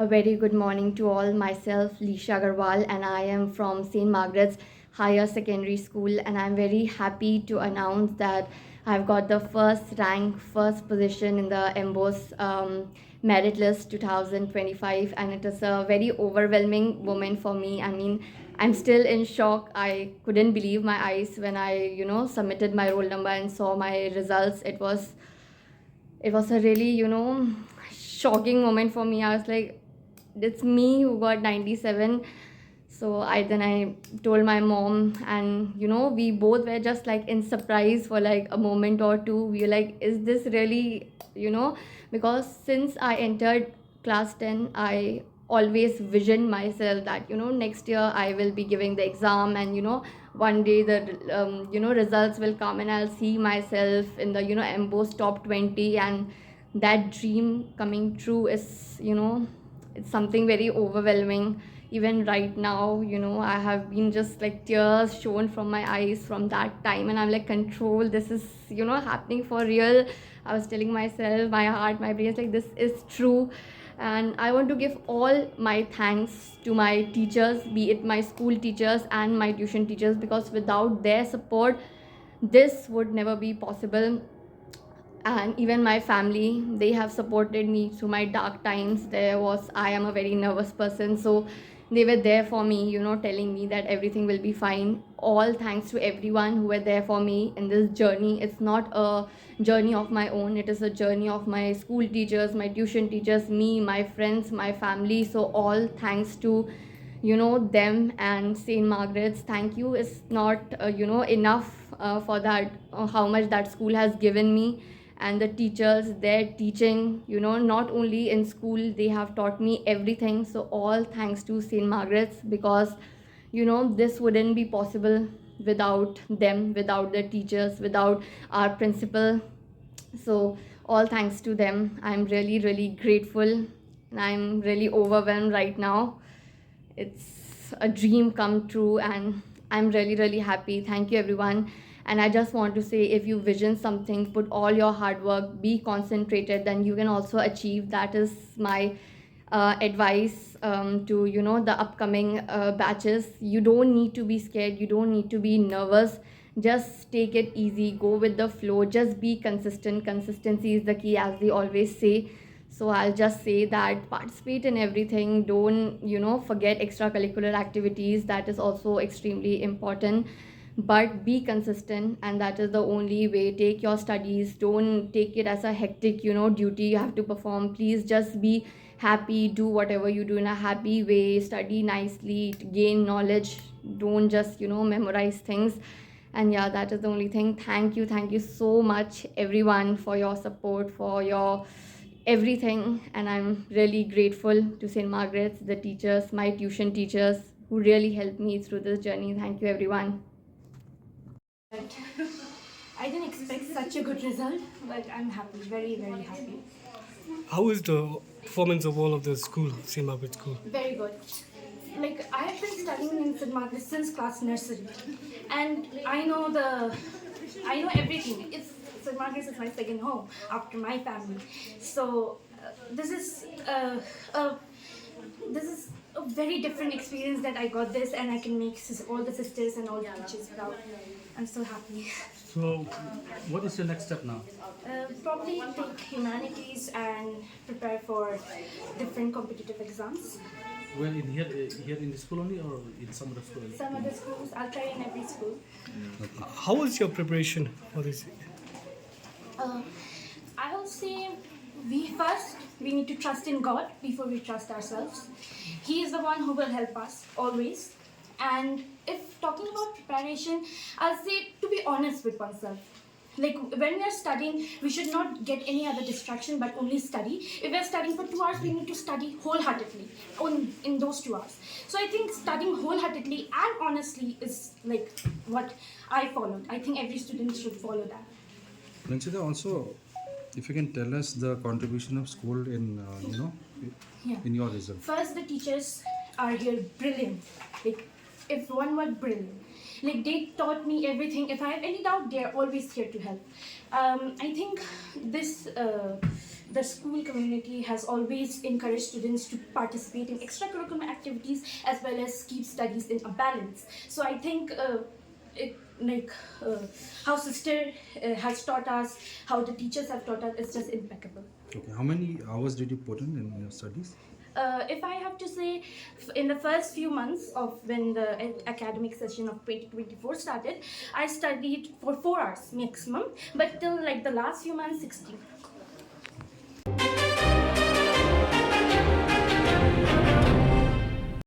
A very good morning to all. Myself, Lisha Agarwal, and I am from St. Margaret's Higher Secondary School. And I'm very happy to announce that I've got the first rank, first position in the MBOS Merit List 2025. And it is a very overwhelming moment for me. I mean, I'm still in shock. I couldn't believe my eyes when I submitted my roll number and saw my results. It was a really shocking moment for me. I was like, it's me who got 97. So I told my mom, and we both were just like in surprise for like a moment or two. We were like, is this really? Because since I entered class 10, I always visioned myself that next year I will be giving the exam, and one day the results will come and I'll see myself in the MBOS top 20. And that dream coming true is it's something very overwhelming. Even right now, I have been just like tears shown from my eyes from that time, and I'm like, control, this is happening for real. I was telling myself, my heart, my brain is like, this is true. And I want to give all my thanks to my teachers, be it my school teachers and my tuition teachers, because without their support this would never be possible. And even my family, they have supported me through my dark times. I am a very nervous person, so they were there for me, telling me that everything will be fine. All thanks to everyone who were there for me in this journey. It's not a journey of my own, it is a journey of my school teachers, my tuition teachers, me, my friends, my family. So all thanks to them. And St. Margaret's, thank you is not enough for that, how much that school has given me. And the teachers, their teaching, not only in school, they have taught me everything. So all thanks to St. Margaret's, because this wouldn't be possible without them, without the teachers, without our principal. So all thanks to them. I'm really, really grateful, and I'm really overwhelmed right now. It's a dream come true, and I'm really, really happy. Thank you, everyone. And I just want to say, if you vision something, put all your hard work, be concentrated, then you can also achieve. That is my advice to the upcoming batches. You don't need to be scared, you don't need to be nervous. Just take it easy, go with the flow, just be consistent. Consistency is the key, as they always say. So I'll just say that participate in everything. Don't forget extracurricular activities. That is also extremely important. But be consistent, and that is the only way. Take your studies, don't take it as a hectic duty you have to perform. Please just be happy, do whatever you do in a happy way, study nicely, gain knowledge. Don't just memorize things. And yeah, that is the only thing. Thank you so much, everyone, for your support, for your everything. And I'm really grateful to St. Margaret's, the teachers, my tuition teachers, who really helped me through this journey. Thank you, everyone. I didn't expect such a good result, but I'm happy, very, very happy. How is the performance of all of the school, St. Margaret's School? Very good. Like, I have been studying in St. Margaret's since class nursery, and I know everything. St. Margaret's is my second home after my family. So this is a very different experience that I got this, and I can make all the sisters and all the teachers proud. I'm so happy. So, what is your next step now? Probably take humanities and prepare for different competitive exams. Well, here in the school only, or in some other school? Some other schools, I'll try in every school. How was your preparation for this? I will say we need to trust in God before we trust ourselves. He is the one who will help us always. And if talking about preparation, I'll say to be honest with oneself. Like, when we are studying, we should not get any other distraction but only study. If we are studying for 2 hours, we need to study wholeheartedly in those 2 hours. So I think studying wholeheartedly and honestly is like what I followed. I think every student should follow that. Ranchita, also, if you can tell us the contribution of school in, Yeah. in your result. First, the teachers are here brilliant. Like, if one word, brilliant. Like, they taught me everything. If I have any doubt, they are always here to help. I think the school community has always encouraged students to participate in extracurricular activities as well as keep studies in a balance. So I think it like how sister has taught us, how the teachers have taught us, is just impeccable. Okay, how many hours did you put in your studies? If I have to say, in the first few months of when the academic session of 2024 started, I studied for 4 hours maximum, but till like the last few months, 16.